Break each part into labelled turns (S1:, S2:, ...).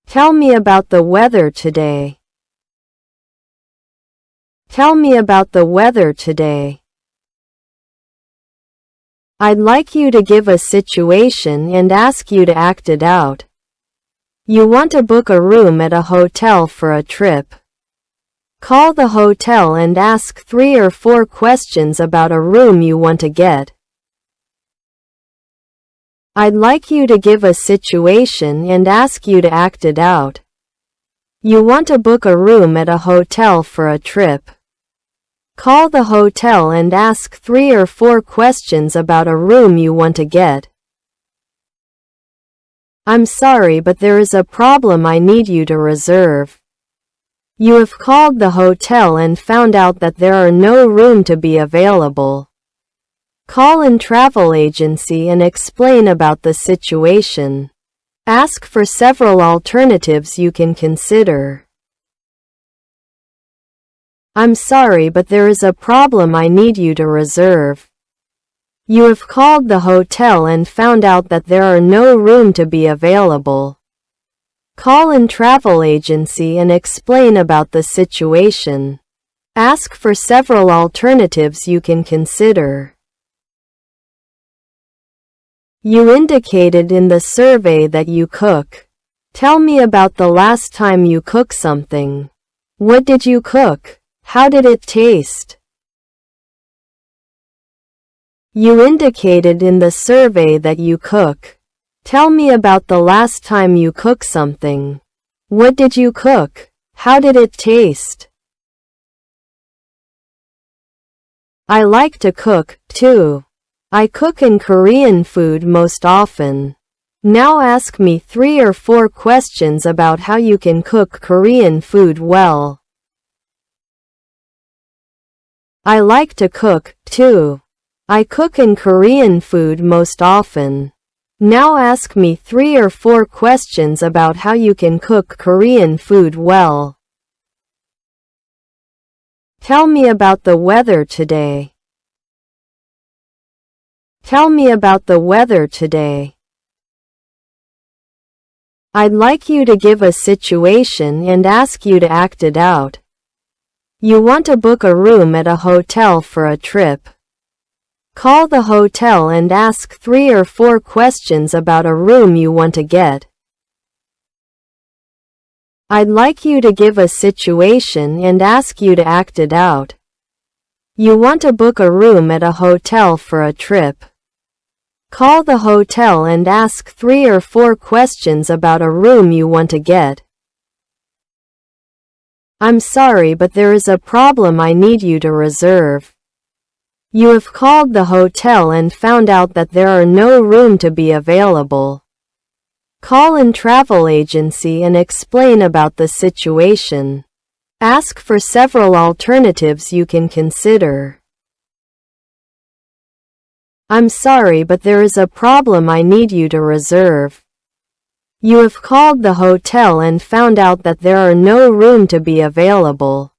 S1: Tell me about the weather today. Tell me about the weather today. I'd like you to give a situation and ask you to act it out. You want to book a room at a hotel for a trip. Call the hotel and ask 3 or 4 questions about a room you want to get. I'd like you to give a situation and ask you to act it out. You want to book a room at a hotel for a trip. Call the hotel and ask 3 or 4 questions about a room you want to get. I'm sorry, but there is a problem I need you to reserve. You have called the hotel and found out that there are no room to be available. Call in travel agency and explain about the situation. Ask for several alternatives you can consider. I'm sorry, but there is a problem I need you to reserve. You have called the hotel and found out that there are no room to be available. Call in travel agency and explain about the situation. Ask for several alternatives you can consider. You indicated in the survey that you cook. Tell me about the last time you cooked something. What did you cook? How did it taste? You indicated in the survey that you cook. Tell me about the last time you cooked something. What did you cook? How did it taste? I like to cook, too. I cook in Korean food most often. Now ask me 3 or 4 questions about how you can cook Korean food well. I like to cook, too. I cook in Korean food most often. Now ask me 3 or 4 questions about how you can cook Korean food well. Tell me about the weather today. Tell me about the weather today. I'd like you to give a situation and ask you to act it out. You want to book a room at a hotel for a trip. Call the hotel and ask 3 or 4 questions about a room you want to get. I'd like you to give a situation and ask you to act it out. You want to book a room at a hotel for a trip. Call the hotel and ask 3 or 4 questions about a room you want to get. I'm sorry, but there is a problem I need you to reserve. You have called the hotel and found out that there are no room to be available. Call in travel agency and explain about the situation. Ask for several alternatives you can consider. I'm sorry, but there is a problem I need you to reserve. You have called the hotel and found out that there are no room to be available.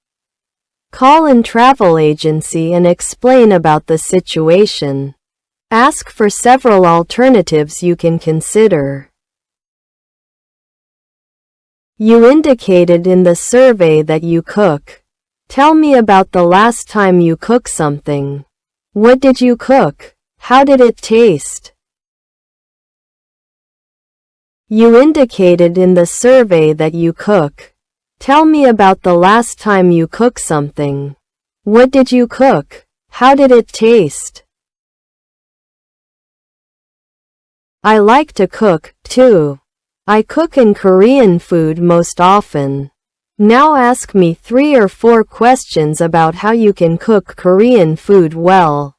S1: Call in travel agency and explain about the situation. Ask for several alternatives you can consider. You indicated in the survey that you cook. Tell me about the last time you cooked something. What did you cook? How did it taste? You indicated in the survey that you cook. Tell me about the last time you cooked something. What did you cook? How did it taste? I like to cook, too. I cook in Korean food most often. Now ask me 3 or 4 questions about how you can cook Korean food well.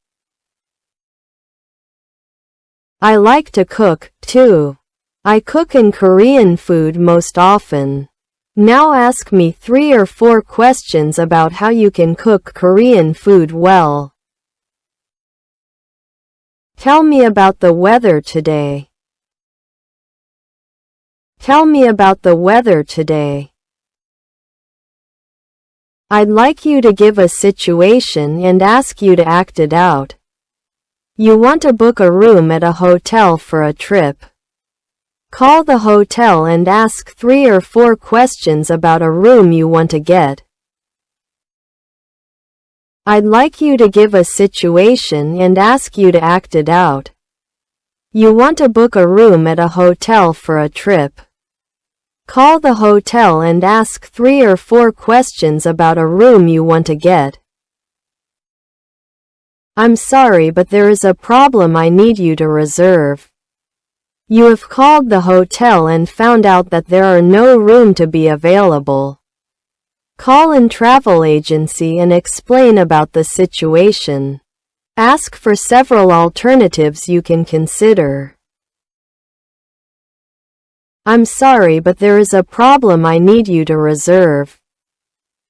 S1: I like to cook, too. I cook in Korean food most often. Now ask me 3 or 4 questions about how you can cook Korean food well. Tell me about the weather today. Tell me about the weather today. I'd like you to give a situation and ask you to act it out. You want to book a room at a hotel for a trip. Call the hotel and ask 3 or 4 questions about a room you want to get. I'd like you to give a situation and ask you to act it out. You want to book a room at a hotel for a trip. Call the hotel and ask 3 or 4 questions about a room you want to get. I'm sorry, but there is a problem I need you to reserve. You have called the hotel and found out that there are no room to be available. Call in travel agency and explain about the situation. Ask for several alternatives you can consider. I'm sorry, but there is a problem I need you to reserve.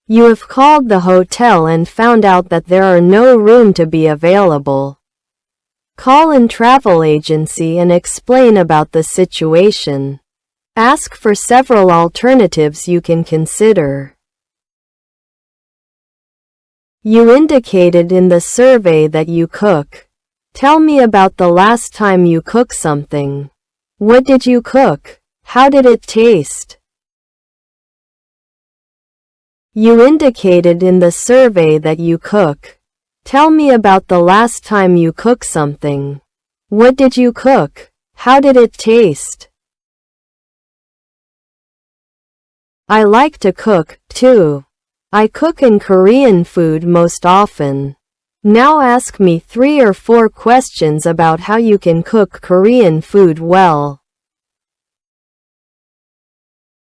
S1: You have called the hotel and found out that there are no room to be available. Call in travel agency and explain about the situation. Ask for several alternatives you can consider. You indicated in the survey that you cook. Tell me about the last time you cooked something. What did you cook? How did it taste? You indicated in the survey that you cook. Tell me about the last time you cooked something. What did you cook? How did it taste? I like to cook, too. I cook in Korean food most often. Now ask me 3 or 4 questions about how you can cook Korean food well.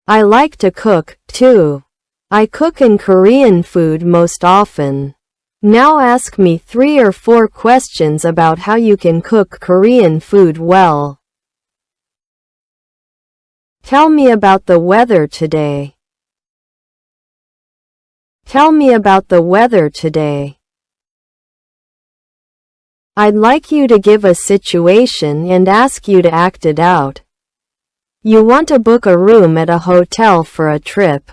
S1: I like to cook, too. I cook in Korean food most often. Now ask me 3 or 4 questions about how you can cook Korean food well. Tell me about the weather today. Tell me about the weather today. I'd like you to give a situation and ask you to act it out. You want to book a room at a hotel for a trip.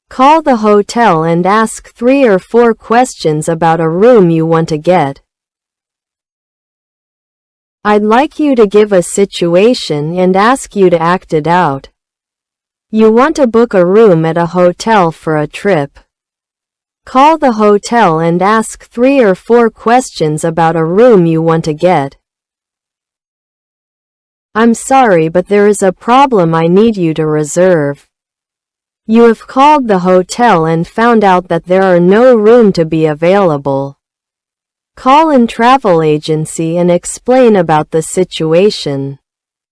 S1: Call the hotel and ask 3 or 4 questions about a room you want to get. I'd like you to give a situation and ask you to act it out. You want to book a room at a hotel for a trip. Call the hotel and ask 3 or 4 questions about a room you want to get. I'm sorry, but there is a problem I need you to reserve. You have called the hotel and found out that there are no room to be available. Call in travel agency and explain about the situation.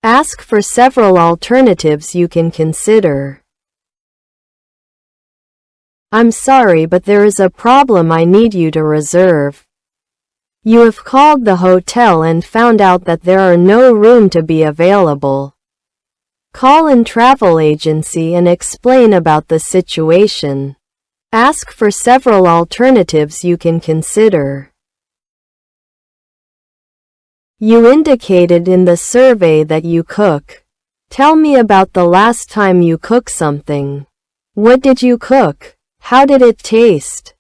S1: Ask for several alternatives you can consider. I'm sorry, but there is a problem I need you to reserve. You have called the hotel and found out that there are no room to be available. Call in travel agency and explain about the situation. Ask for several alternatives you can consider. You indicated in the survey that you cook. Tell me about the last time you cooked something. What did you cook? How did it taste?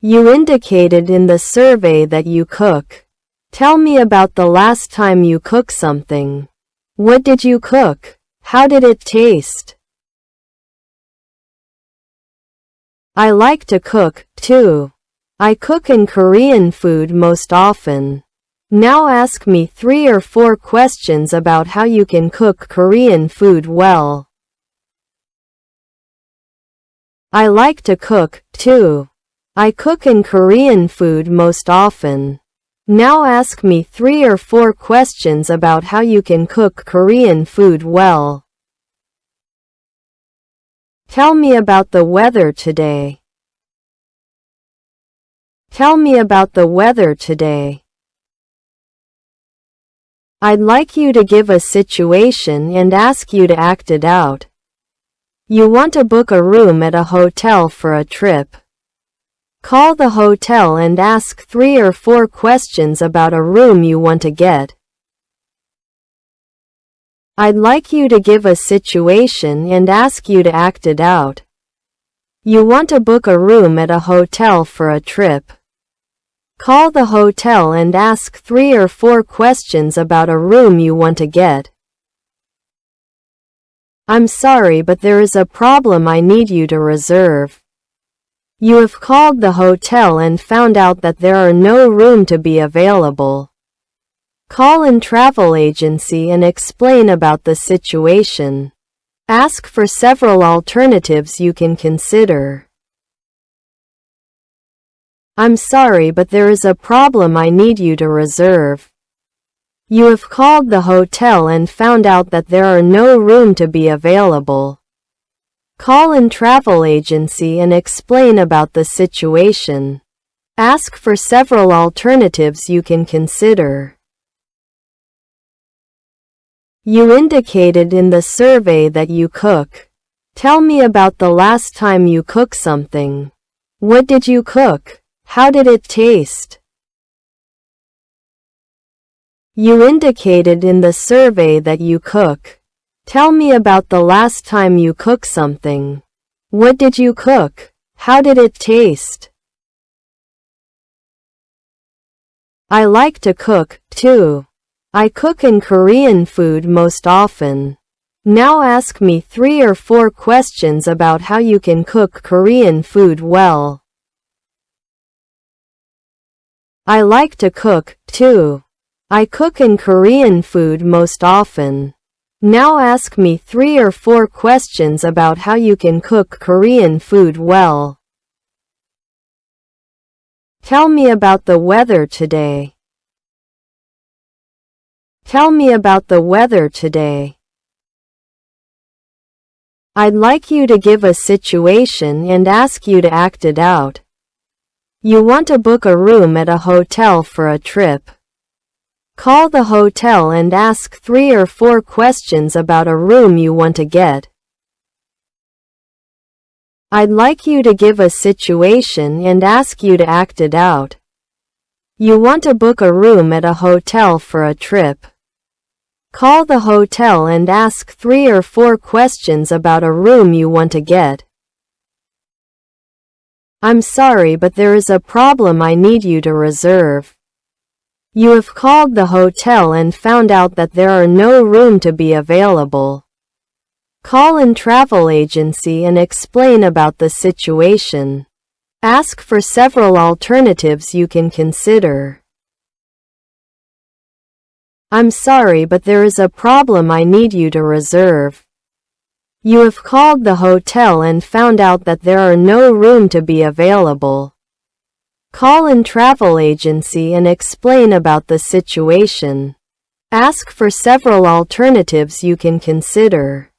S1: You indicated in the survey that you cook. Tell me about the last time you cooked something. What did you cook? How did it taste? I like to cook, too. I cook in Korean food most often. Now ask me 3 or 4 questions about how you can cook Korean food well. I like to cook, too. I cook in Korean food most often. Now ask me 3 or 4 questions about how you can cook Korean food well. Tell me about the weather today. Tell me about the weather today. I'd like you to give a situation and ask you to act it out. You want to book a room at a hotel for a trip. Call the hotel and ask 3 or 4 questions about a room you want to get. I'd like you to give a situation and ask you to act it out. You want to book a room at a hotel for a trip. Call the hotel and ask 3 or 4 questions about a room you want to get. I'm sorry, but there is a problem I need you to reserve. You have called the hotel and found out that there are no room to be available. Call in travel agency and explain about the situation. Ask for several alternatives you can consider. I'm sorry, but there is a problem I need you to reserve. You have called the hotel and found out that there are no room to be available. Call in travel agency and explain about the situation. Ask for several alternatives you can consider. You indicated in the survey that you cook. Tell me about the last time you cooked something. What did you cook? How did it taste? You indicated in the survey that you cook. Tell me about the last time you cooked something. What did you cook? How did it taste? I like to cook, too. I cook in Korean food most often. Now ask me 3 or 4 questions about how you can cook Korean food well. I like to cook, too. I cook in Korean food most often. Now ask me 3 or 4 questions about how you can cook Korean food well. Tell me about the weather today. Tell me about the weather today. I'd like you to give a situation and ask you to act it out. You want to book a room at a hotel for a trip. Call the hotel and ask 3 or 4 questions about a room you want to get. I'd like you to give a situation and ask you to act it out. You want to book a room at a hotel for a trip. Call the hotel and ask 3 or 4 questions about a room you want to get. I'm sorry, but there is a problem I need you to reserve. You have called the hotel and found out that there are no room to be available. Call in travel agency and explain about the situation. Ask for several alternatives you can consider. I'm sorry, but there is a problem I need you to reserve. You have called the hotel and found out that there are no room to be available. Call in travel agency and explain about the situation. Ask for several alternatives you can consider.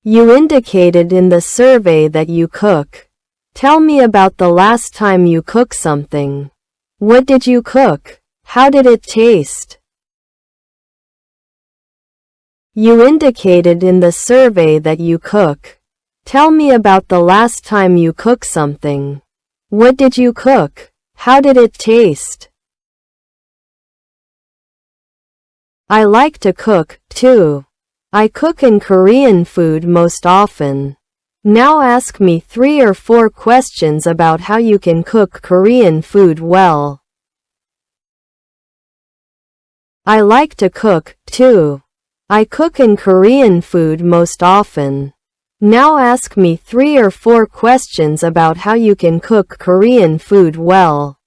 S1: You indicated in the survey that you cook. Tell me about the last time you cooked something. What did you cook? How did it taste? You indicated in the survey that you cook. Tell me about the last time you cooked something. What did you cook? How did it taste? I like to cook, too. I cook in Korean food most often. Now ask me 3 or 4 questions about how you can cook Korean food well. I like to cook, too. I cook in Korean food most often. Now ask me 3 or 4 questions about how you can cook Korean food well.